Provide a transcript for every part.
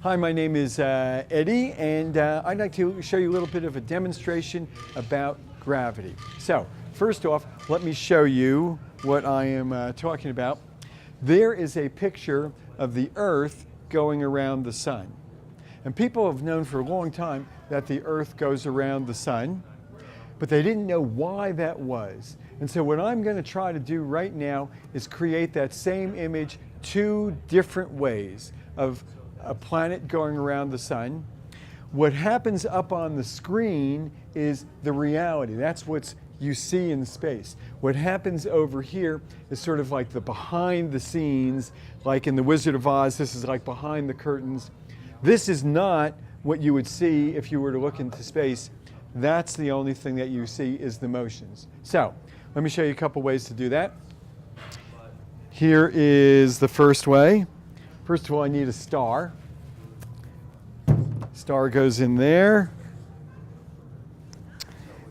Hi, my name is Eddie, and I'd like to show you a little bit of a demonstration about gravity. So, first off, let me show you what I am talking about. There is a picture of the Earth going around the sun. And people have known for a long time that the Earth goes around the sun, but they didn't know why that was. And so what I'm going to try to do right now is create that same image two different ways of a planet going around the sun. What happens up on the screen is the reality. That's what you see in space. What happens over here is sort of like the behind the scenes, like in The Wizard of Oz. This is like behind the curtains. This is not what you would see if you were to look into space. That's the only thing that you see is the motions. So let me show you a couple ways to do that. Here is the first way. First of all, I need a star. Star goes in there.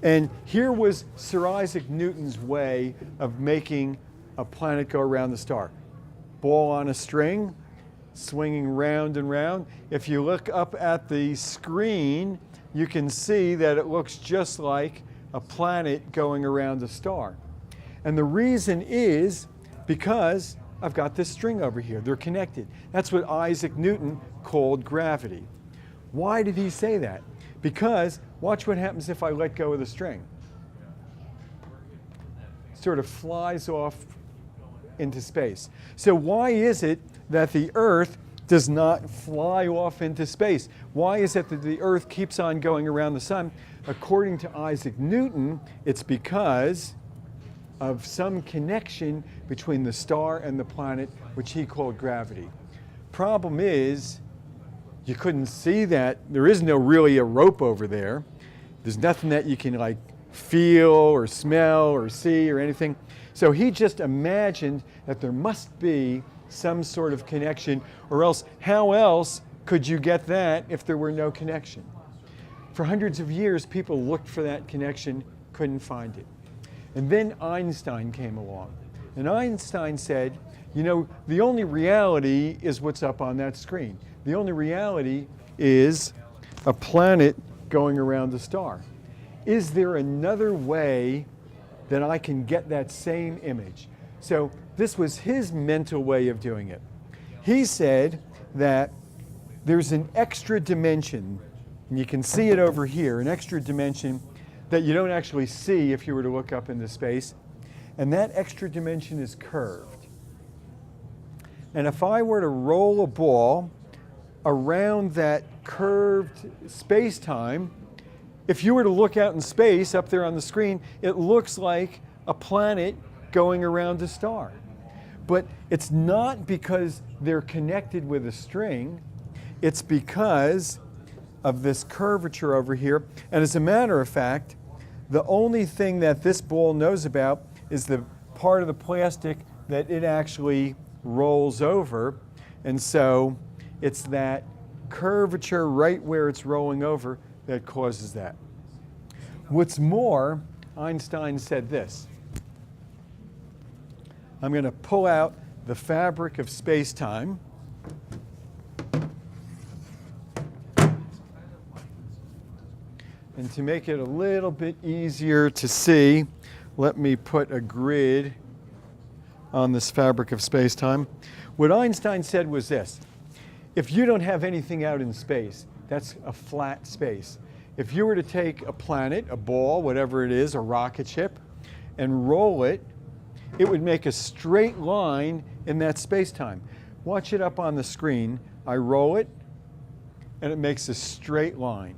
And here was Sir Isaac Newton's way of making a planet go around the star. Ball on a string, swinging round and round. If you look up at the screen, you can see that it looks just like a planet going around a star. And the reason is because I've got this string over here. They're connected. That's what Isaac Newton called gravity. Why did he say that? Because watch what happens if I let go of the string. It sort of flies off into space. So why is it that the Earth does not fly off into space? Why is it that the Earth keeps on going around the sun? According to Isaac Newton, it's because of some connection between the star and the planet, which he called gravity. Problem is, you couldn't see that. There is no really a rope over there. There's nothing that you can like feel or smell or see or anything. So he just imagined that there must be some sort of connection, or else how else could you get that if there were no connection? For hundreds of years, people looked for that connection, couldn't find it. And then Einstein came along. And Einstein said, you know, the only reality is what's up on that screen. The only reality is a planet going around a star. Is there another way that I can get that same image? So this was his mental way of doing it. He said that there's an extra dimension, and you can see it over here, an extra dimension that you don't actually see if you were to look up into space, and that extra dimension is curved. And if I were to roll a ball around that curved space-time, if you were to look out in space up there on the screen, it looks like a planet going around a star. But it's not because they're connected with a string, it's because of this curvature over here. And as a matter of fact, the only thing that this ball knows about is the part of the plastic that it actually rolls over. And so it's that curvature right where it's rolling over that causes that. What's more, Einstein said this. I'm going to pull out the fabric of space-time. And to make it a little bit easier to see, let me put a grid on this fabric of space-time. What Einstein said was this. If you don't have anything out in space, that's a flat space. If you were to take a planet, a ball, whatever it is, a rocket ship, and roll it, it would make a straight line in that space-time. Watch it up on the screen. I roll it, and it makes a straight line.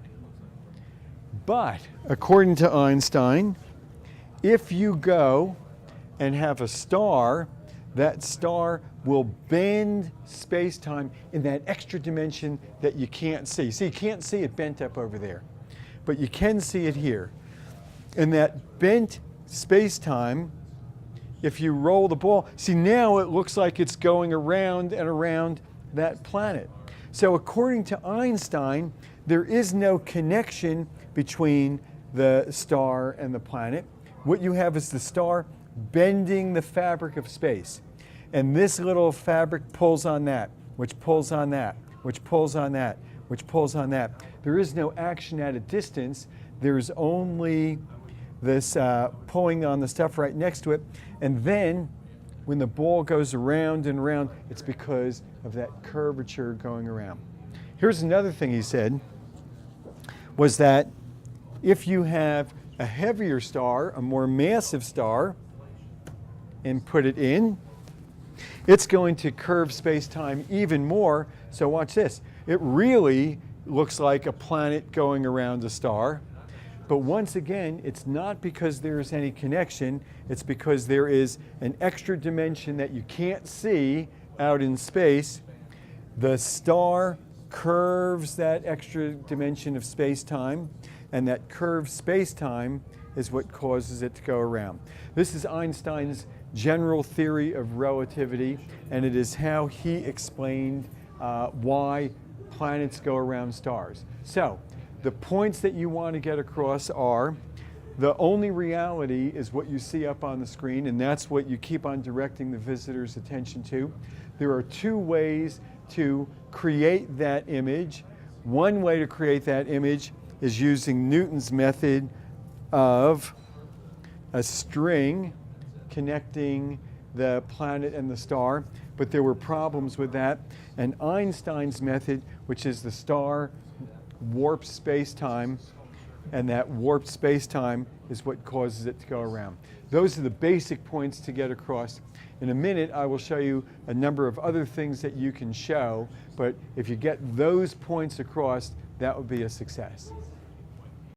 But according to Einstein, if you go and have a star, that star will bend space-time in that extra dimension that you can't see. See, you can't see it bent up over there, but you can see it here. In that bent space-time, if you roll the ball, see now it looks like it's going around and around that planet. So according to Einstein, there is no connection between the star and the planet. What you have is the star bending the fabric of space. And this little fabric pulls on that, which pulls on that, which pulls on that, which pulls on that. There is no action at a distance. There's only this pulling on the stuff right next to it. And then when the ball goes around and around, it's because of that curvature going around. Here's another thing he said, was that if you have a heavier star, a more massive star, and put it in, it's going to curve space-time even more. So watch this. It really looks like a planet going around a star. But once again, it's not because there is any connection. It's because there is an extra dimension that you can't see out in space. The star curves that extra dimension of space-time, and that curved space-time is what causes it to go around. This is Einstein's general theory of relativity, and it is how he explained why planets go around stars. So, the points that you want to get across are, the only reality is what you see up on the screen, and that's what you keep on directing the visitor's attention to. There are two ways to create that image. One way to create that image is using Newton's method of a string connecting the planet and the star, but there were problems with that. And Einstein's method, which is the star warped space-time, and that warped space-time is what causes it to go around. Those are the basic points to get across. In a minute, I will show you a number of other things that you can show, but if you get those points across, that would be a success.